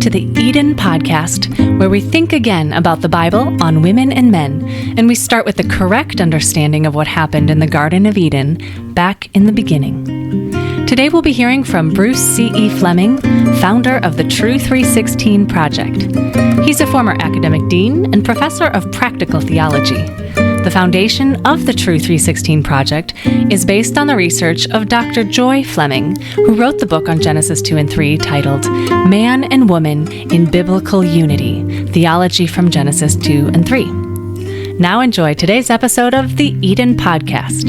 to the Eden Podcast, where we think again about the Bible on women and men, and we start with the correct understanding of what happened in the Garden of Eden back in the beginning. Today we'll be hearing from Bruce C.E. Fleming, founder of the True 316 Project. He's a former academic dean and professor of practical theology. The foundation of the True 316 Project is based on the research of Dr. Joy Fleming, who wrote the book on Genesis 2 and 3 titled Man and Woman in Biblical Unity, Theology from Genesis 2 and 3. Now enjoy today's episode of the Eden Podcast.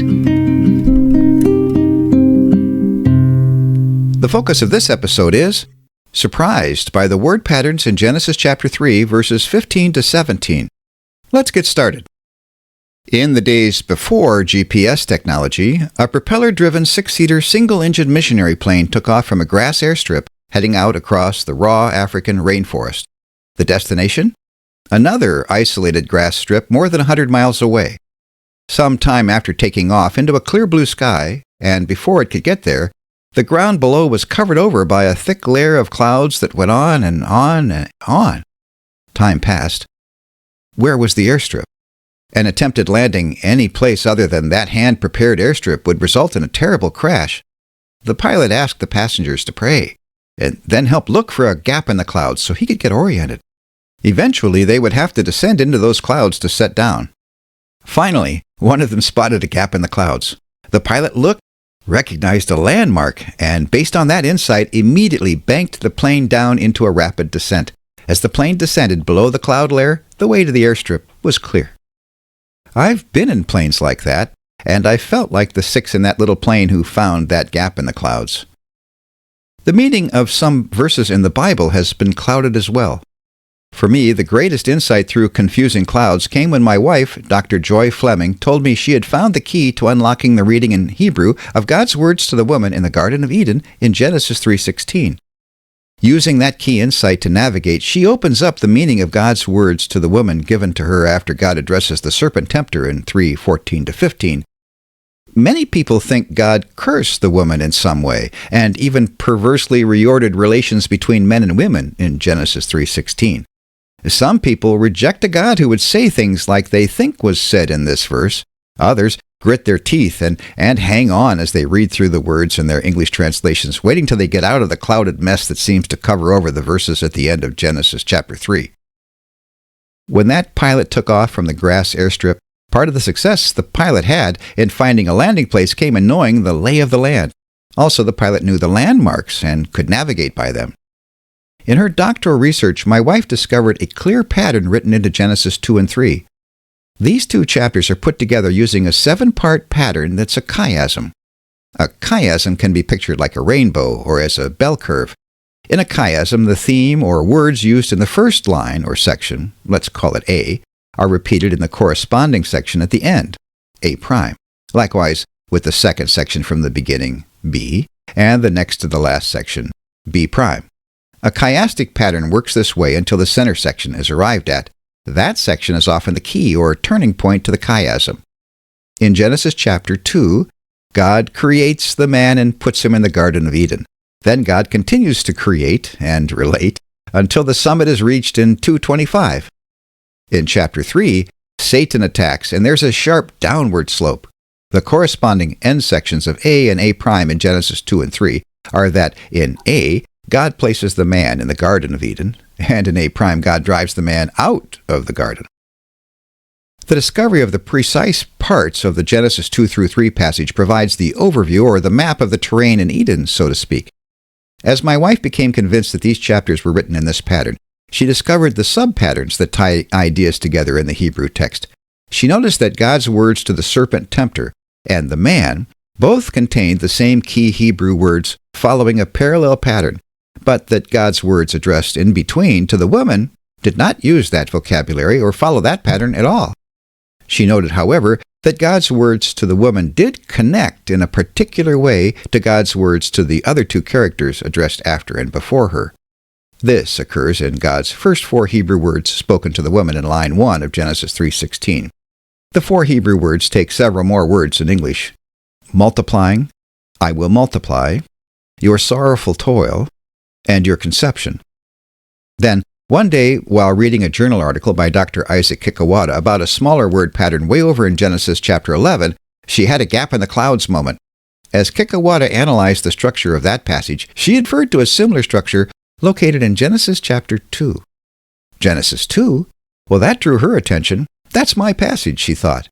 The focus of this episode is surprised by the word patterns in Genesis chapter 3, verses 15 to 17. Let's get started. In the days before GPS technology, a propeller-driven six-seater single-engine missionary plane took off from a grass airstrip heading out across the raw African rainforest. The destination? Another isolated grass strip more than 100 miles away. Some time after taking off into a clear blue sky, and before it could get there, the ground below was covered over by a thick layer of clouds that went on and on and on. Time passed. Where was the airstrip? An attempted landing any place other than that hand-prepared airstrip would result in a terrible crash. The pilot asked the passengers to pray, and then help look for a gap in the clouds so he could get oriented. Eventually, they would have to descend into those clouds to set down. Finally, one of them spotted a gap in the clouds. The pilot looked, recognized a landmark, and based on that insight, immediately banked the plane down into a rapid descent. As the plane descended below the cloud layer, the way to the airstrip was clear. I've been in planes like that, and I felt like the six in that little plane who found that gap in the clouds. The meaning of some verses in the Bible has been clouded as well. For me, the greatest insight through confusing clouds came when my wife, Dr. Joy Fleming, told me she had found the key to unlocking the reading in Hebrew of God's words to the woman in the Garden of Eden in Genesis 3:16. Using that key insight to navigate, she opens up the meaning of God's words to the woman given to her after God addresses the serpent tempter in 3:14 to 15. Many people think God cursed the woman in some way, and even perversely reordered relations between men and women in Genesis 3:16. Some people reject a God who would say things like they think was said in this verse. Others grit their teeth and hang on as they read through the words in their English translations, waiting till they get out of the clouded mess that seems to cover over the verses at the end of Genesis chapter 3. When that pilot took off from the grass airstrip, part of the success the pilot had in finding a landing place came in knowing the lay of the land. Also, the pilot knew the landmarks and could navigate by them. In her doctoral research, my wife discovered a clear pattern written into Genesis 2 and 3. These two chapters are put together using a 7-part pattern that's a chiasm. A chiasm can be pictured like a rainbow or as a bell curve. In a chiasm, the theme or words used in the first line or section, let's call it A, are repeated in the corresponding section at the end, A'. Likewise, with the second section from the beginning, B, and the next to the last section, B'. A chiastic pattern works this way until the center section is arrived at. That section is often the key or turning point to the chiasm. In Genesis chapter 2, God creates the man and puts him in the Garden of Eden. Then God continues to create and relate until the summit is reached in 2:25. In chapter 3, Satan attacks, and there's a sharp downward slope. The corresponding end sections of A and A' in Genesis 2 and 3 are that in A, God places the man in the Garden of Eden, and in A', God drives the man out of the garden. The discovery of the precise parts of the Genesis 2 through 3 passage provides the overview or the map of the terrain in Eden, so to speak. As my wife became convinced that these chapters were written in this pattern, she discovered the sub-patterns that tie ideas together in the Hebrew text. She noticed that God's words to the serpent tempter and the man both contained the same key Hebrew words following a parallel pattern, but that God's words addressed in between to the woman did not use that vocabulary or follow that pattern at all. She noted, however, that God's words to the woman did connect in a particular way to God's words to the other two characters addressed after and before her. This occurs in God's first 4 Hebrew words spoken to the woman in line 1 of Genesis 3:16. The 4 Hebrew words take several more words in English. Multiplying, I will multiply, your sorrowful toil, and your conception. Then, one day, while reading a journal article by Dr. Isaac Kikuwata about a smaller word pattern way over in Genesis chapter 11, she had a gap in the clouds moment. As Kikuwata analyzed the structure of that passage, she inferred to a similar structure located in Genesis chapter 2. Genesis 2? Well, that drew her attention. That's my passage, she thought.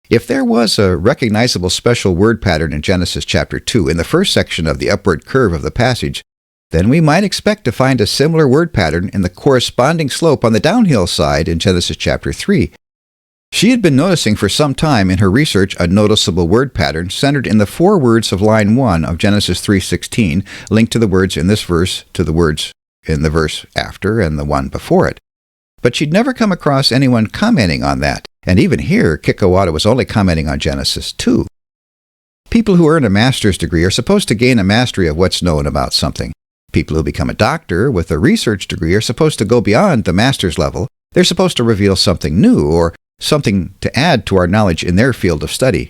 If there was a recognizable special word pattern in Genesis chapter 2 in the first section of the upward curve of the passage, then we might expect to find a similar word pattern in the corresponding slope on the downhill side in Genesis chapter 3. She had been noticing for some time in her research a noticeable word pattern centered in the 4 words of line 1 of Genesis 3:16, linked to the words in this verse to the words in the verse after and the one before it. But she'd never come across anyone commenting on that, and even here, Kikuwata was only commenting on Genesis 2. People who earn a master's degree are supposed to gain a mastery of what's known about something. People who become a doctor with a research degree are supposed to go beyond the master's level. They're supposed to reveal something new or something to add to our knowledge in their field of study.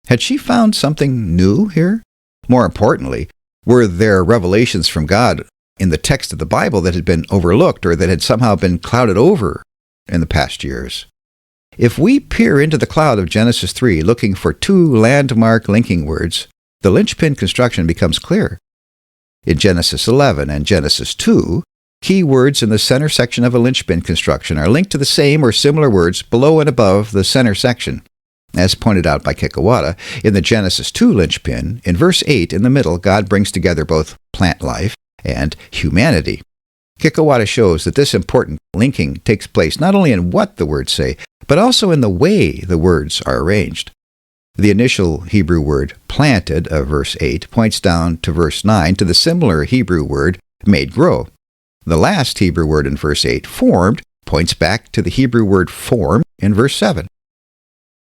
Had she found something new here? More importantly, were there revelations from God in the text of the Bible that had been overlooked or that had somehow been clouded over in the past years? If we peer into the cloud of Genesis 3 looking for 2 landmark linking words, the linchpin construction becomes clear. In Genesis 11 and Genesis 2, key words in the center section of a linchpin construction are linked to the same or similar words below and above the center section. As pointed out by Kikuwata, in the Genesis 2 linchpin, in verse 8 in the middle, God brings together both plant life and humanity. Kikuwata shows that this important linking takes place not only in what the words say, but also in the way the words are arranged. The initial Hebrew word planted of verse 8 points down to verse 9 to the similar Hebrew word made grow. The last Hebrew word in verse 8, formed, points back to the Hebrew word form in verse 7.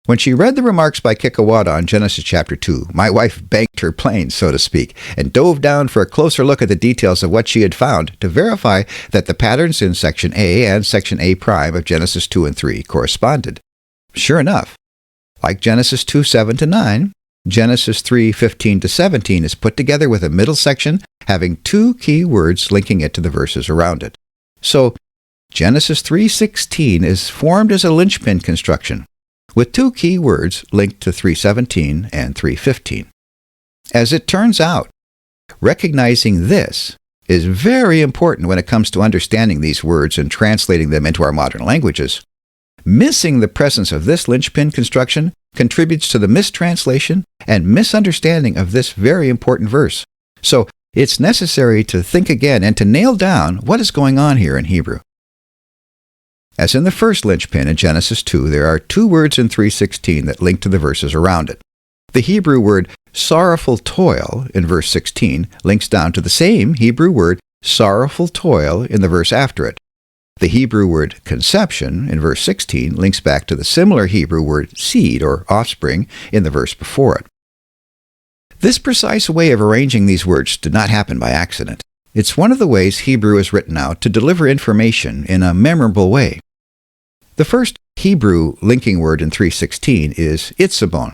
When she read the remarks by Kikuwata on Genesis chapter 2, my wife banked her plane, so to speak, and dove down for a closer look at the details of what she had found to verify that the patterns in section A and section A' of Genesis 2 and 3 corresponded. Sure enough, like Genesis 2, 7-9, Genesis 3, 15-17 is put together with a middle section having 2 key words linking it to the verses around it. So, Genesis 3:16 is formed as a linchpin construction, with 2 key words linked to 3:17 and 3:15. As it turns out, recognizing this is very important when it comes to understanding these words and translating them into our modern languages. Missing the presence of this linchpin construction contributes to the mistranslation and misunderstanding of this very important verse. So, it's necessary to think again and to nail down what is going on here in Hebrew. As in the first linchpin in Genesis 2, there are 2 words in 3:16 that link to the verses around it. The Hebrew word sorrowful toil in verse 16 links down to the same Hebrew word sorrowful toil in the verse after it. The Hebrew word conception in verse 16 links back to the similar Hebrew word seed or offspring in the verse before it. This precise way of arranging these words did not happen by accident. It's one of the ways Hebrew is written out to deliver information in a memorable way. The first Hebrew linking word in 3:16 is itzabon.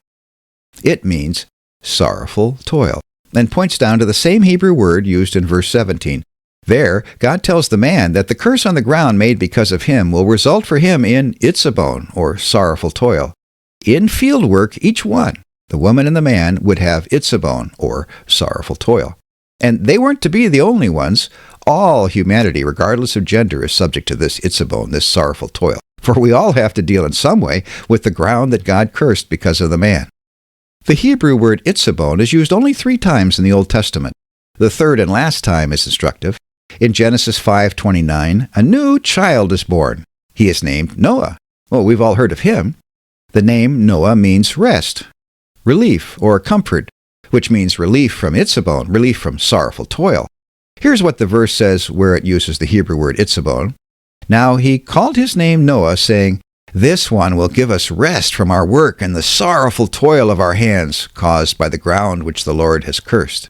It means sorrowful toil, and points down to the same Hebrew word used in verse 17. There, God tells the man that the curse on the ground made because of him will result for him in itzabon, or sorrowful toil. In field work, each one, the woman and the man, would have itzabon, or sorrowful toil. And they weren't to be the only ones. All humanity, regardless of gender, is subject to this itzabon, this sorrowful toil. For we all have to deal in some way with the ground that God cursed because of the man. The Hebrew word itzabon is used only 3 times in the Old Testament. The third and last time is instructive. In Genesis 5:29, a new child is born. He is named Noah. Well, we've all heard of him. The name Noah means rest, relief, or comfort, which means relief from itzabon, relief from sorrowful toil. Here's what the verse says where it uses the Hebrew word itzabon. Now he called his name Noah, saying, "This one will give us rest from our work and the sorrowful toil of our hands, caused by the ground which the Lord has cursed."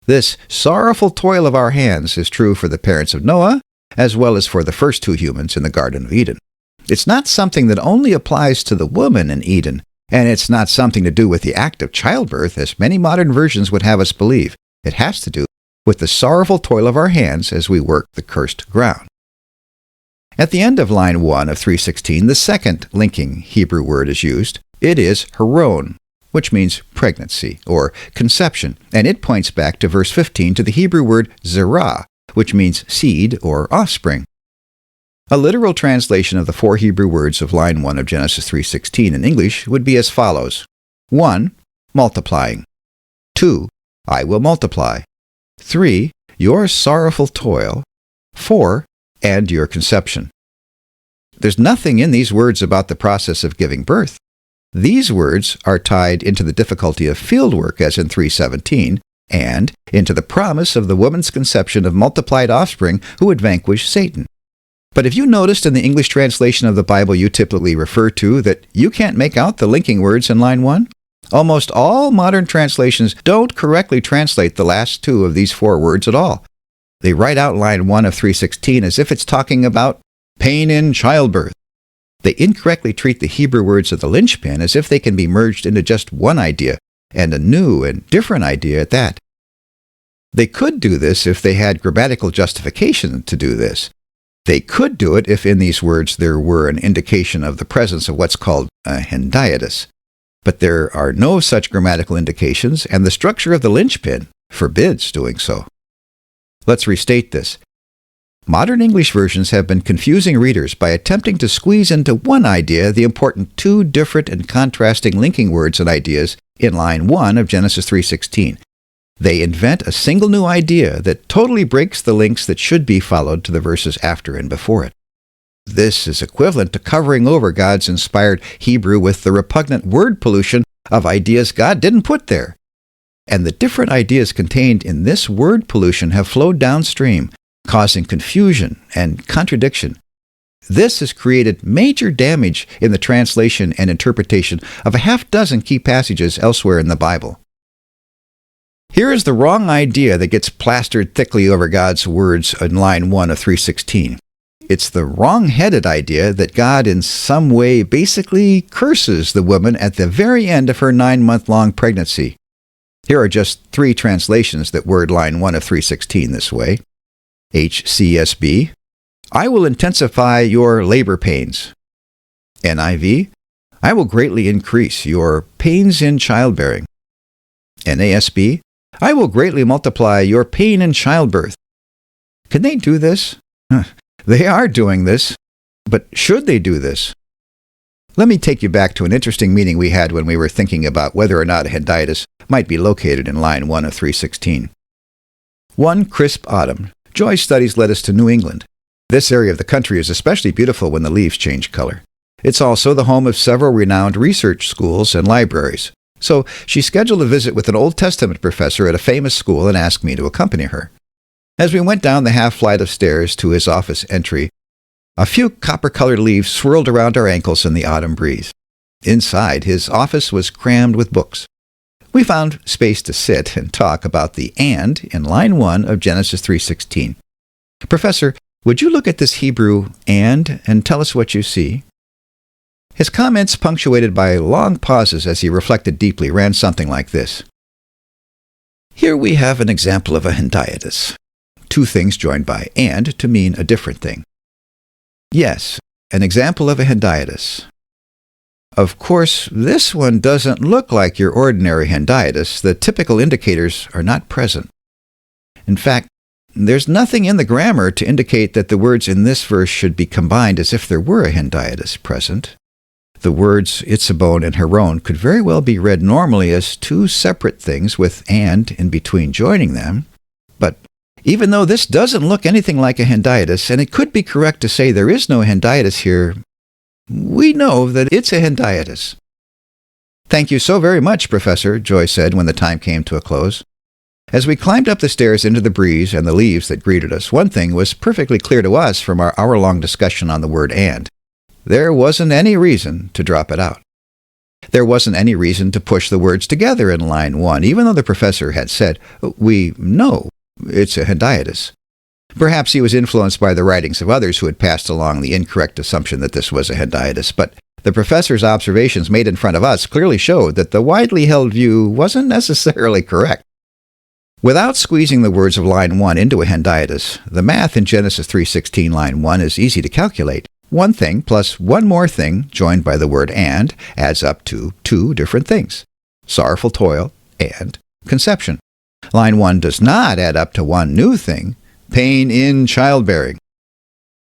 This sorrowful toil of our hands is true for the parents of Noah, as well as for the first 2 humans in the Garden of Eden. It's not something that only applies to the woman in Eden, and it's not something to do with the act of childbirth, as many modern versions would have us believe. It has to do with the sorrowful toil of our hands as we work the cursed ground. At the end of line 1 of 316, the second linking Hebrew word is used. It is heron, which means pregnancy or conception, and it points back to verse 15 to the Hebrew word zerah, which means seed or offspring. A literal translation of the 4 Hebrew words of line 1 of Genesis 3:16 in English would be as follows. 1. Multiplying. 2. I will multiply. 3. Your sorrowful toil. 4. And your conception. There's nothing in these words about the process of giving birth. These words are tied into the difficulty of fieldwork, as in 3:17, and into the promise of the woman's conception of multiplied offspring who would vanquish Satan. But have you noticed in the English translation of the Bible you typically refer to that you can't make out the linking words in line 1? Almost all modern translations don't correctly translate the last 2 of these 4 words at all. They write out line 1 of 3:16 as if it's talking about pain in childbirth. They incorrectly treat the Hebrew words of the linchpin as if they can be merged into just one idea, and a new and different idea at that. They could do this if they had grammatical justification to do this. They could do it if in these words there were an indication of the presence of what's called a hendiadys. But there are no such grammatical indications, and the structure of the linchpin forbids doing so. Let's restate this. Modern English versions have been confusing readers by attempting to squeeze into one idea the important 2 different and contrasting linking words and ideas in line 1 of Genesis 3:16. They invent a single new idea that totally breaks the links that should be followed to the verses after and before it. This is equivalent to covering over God's inspired Hebrew with the repugnant word pollution of ideas God didn't put there. And the different ideas contained in this word pollution have flowed downstream, causing confusion and contradiction. This has created major damage in the translation and interpretation of a half-dozen key passages elsewhere in the Bible. Here is the wrong idea that gets plastered thickly over God's words in line 1 of 3:16. It's the wrong-headed idea that God in some way basically curses the woman at the very end of her 9-month-long pregnancy. Here are just 3 translations that word line 1 of 3:16 this way. HCSB, I will intensify your labor pains. NIV, I will greatly increase your pains in childbearing. NASB, I will greatly multiply your pain in childbirth. Can they do this? They are doing this, but should they do this? Let me take you back to an interesting meeting we had when we were thinking about whether or not a hendiadys might be located in line 1 of 3:16. One crisp autumn, Joy's studies led us to New England. This area of the country is especially beautiful when the leaves change color. It's also the home of several renowned research schools and libraries. So she scheduled a visit with an Old Testament professor at a famous school and asked me to accompany her. As we went down the half flight of stairs to his office entry, a few copper-colored leaves swirled around our ankles in the autumn breeze. Inside, his office was crammed with books. We found space to sit and talk about the "and" in line 1 of Genesis 3:16. Professor, would you look at this Hebrew "and" tell us what you see? His comments, punctuated by long pauses as he reflected deeply, ran something like this. Here we have an example of a hendiadys. 2 things joined by "and" to mean a different thing. Yes, an example of a hendiadys. Of course, this one doesn't look like your ordinary hendiadys. The typical indicators are not present. In fact, there's nothing in the grammar to indicate that the words in this verse should be combined as if there were a hendiadys present. The words itzabon and heron could very well be read normally as 2 separate things with "and" in between joining them. But even though this doesn't look anything like a hendiadys, and it could be correct to say there is no hendiadys here, we know that it's a hendiadys. Thank you so very much, Professor, Joy said when the time came to a close. As we climbed up the stairs into the breeze and the leaves that greeted us, one thing was perfectly clear to us from our hour-long discussion on the word "and." There wasn't any reason to drop it out. There wasn't any reason to push the words together in line 1, even though the professor had said, "We know it's a hendiadys." Perhaps he was influenced by the writings of others who had passed along the incorrect assumption that this was a hendiadys, but the professor's observations made in front of us clearly showed that the widely held view wasn't necessarily correct. Without squeezing the words of line 1 into a hendiadys, the math in Genesis 3:16 line 1 is easy to calculate. One thing plus one more thing joined by the word and adds up to two different things: sorrowful toil and conception. Line 1 does not add up to one new thing: pain in childbearing.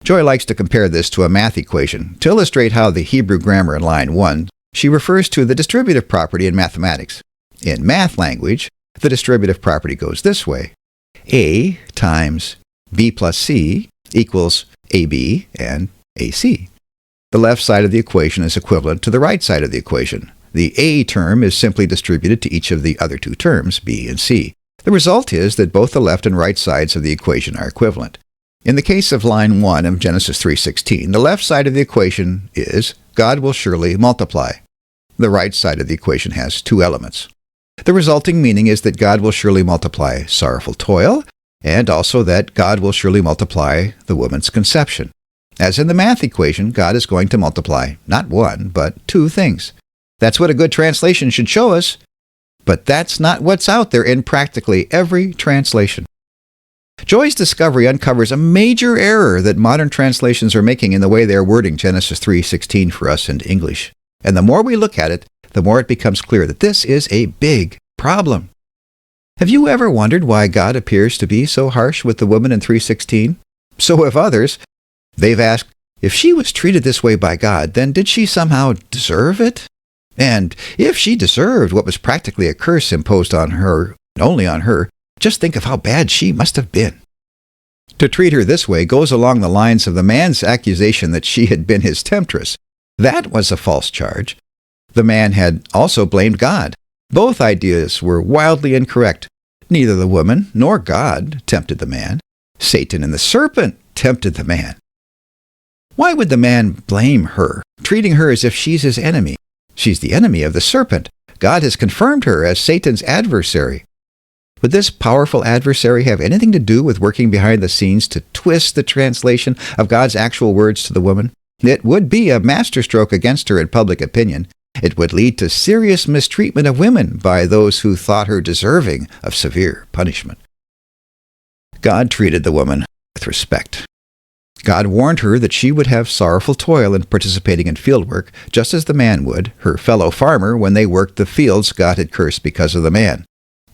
Joy likes to compare this to a math equation. To illustrate how the Hebrew grammar in line 1, she refers to the distributive property in mathematics. In math language, the distributive property goes this way: A times B plus C equals AB and AC. The left side of the equation is equivalent to the right side of the equation. The A term is simply distributed to each of the other two terms, B and C. The result is that both the left and right sides of the equation are equivalent. In the case of line 1 of Genesis 3:16, the left side of the equation is God will surely multiply. The right side of the equation has two elements. The resulting meaning is that God will surely multiply sorrowful toil, and also that God will surely multiply the woman's conception. As in the math equation, God is going to multiply not one, but two things. That's what a good translation should show us, but that's not what's out there in practically every translation. Joy's discovery uncovers a major error that modern translations are making in the way they are wording Genesis 3:16 for us into English. And the more we look at it, the more it becomes clear that this is a big problem. Have you ever wondered why God appears to be so harsh with the woman in 3:16? So have others. They've asked, if she was treated this way by God, then did she somehow deserve it? And if she deserved what was practically a curse imposed on her, only on her, just think of how bad she must have been. To treat her this way goes along the lines of the man's accusation that she had been his temptress. That was a false charge. The man had also blamed God. Both ideas were wildly incorrect. Neither the woman nor God tempted the man. Satan and the serpent tempted the man. Why would the man blame her, treating her as if she's his enemy? She's the enemy of the serpent. God has confirmed her as Satan's adversary. Would this powerful adversary have anything to do with working behind the scenes to twist the translation of God's actual words to the woman? It would be a masterstroke against her in public opinion. It would lead to serious mistreatment of women by those who thought her deserving of severe punishment. God treated the woman with respect. God warned her that she would have sorrowful toil in participating in fieldwork, just as the man would, her fellow farmer, when they worked the fields God had cursed because of the man.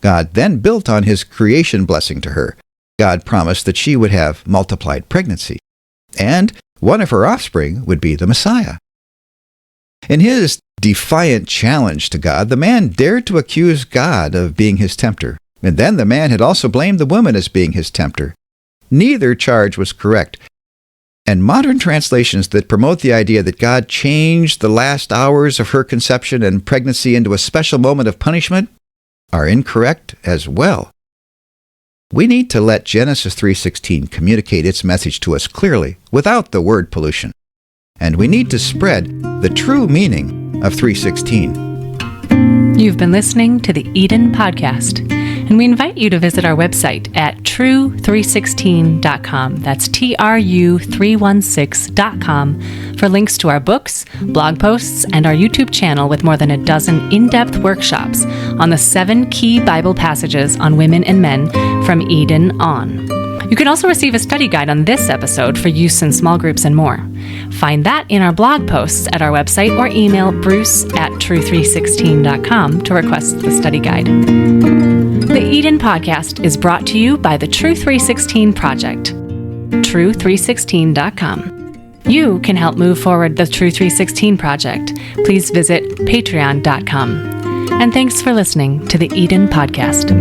God then built on his creation blessing to her. God promised that she would have multiplied pregnancy, and one of her offspring would be the Messiah. In his defiant challenge to God, the man dared to accuse God of being his tempter, and then the man had also blamed the woman as being his tempter. Neither charge was correct. And modern translations that promote the idea that God changed the last hours of her conception and pregnancy into a special moment of punishment are incorrect as well. We need to let Genesis 3:16 communicate its message to us clearly, without the word pollution. And we need to spread the true meaning of 3:16. You've been listening to the Eden Podcast, and we invite you to visit our website at true316.com. That's TRU316.com for links to our books, blog posts, and our YouTube channel with more than a dozen in-depth workshops on the 7 key Bible passages on women and men from Eden on. You can also receive a study guide on this episode for use in small groups and more. Find that in our blog posts at our website or email bruce@true316.com to request the study guide. The Eden Podcast is brought to you by the True 316 Project, true316.com. You can help move forward the True 316 Project. Please visit patreon.com. And thanks for listening to the Eden Podcast.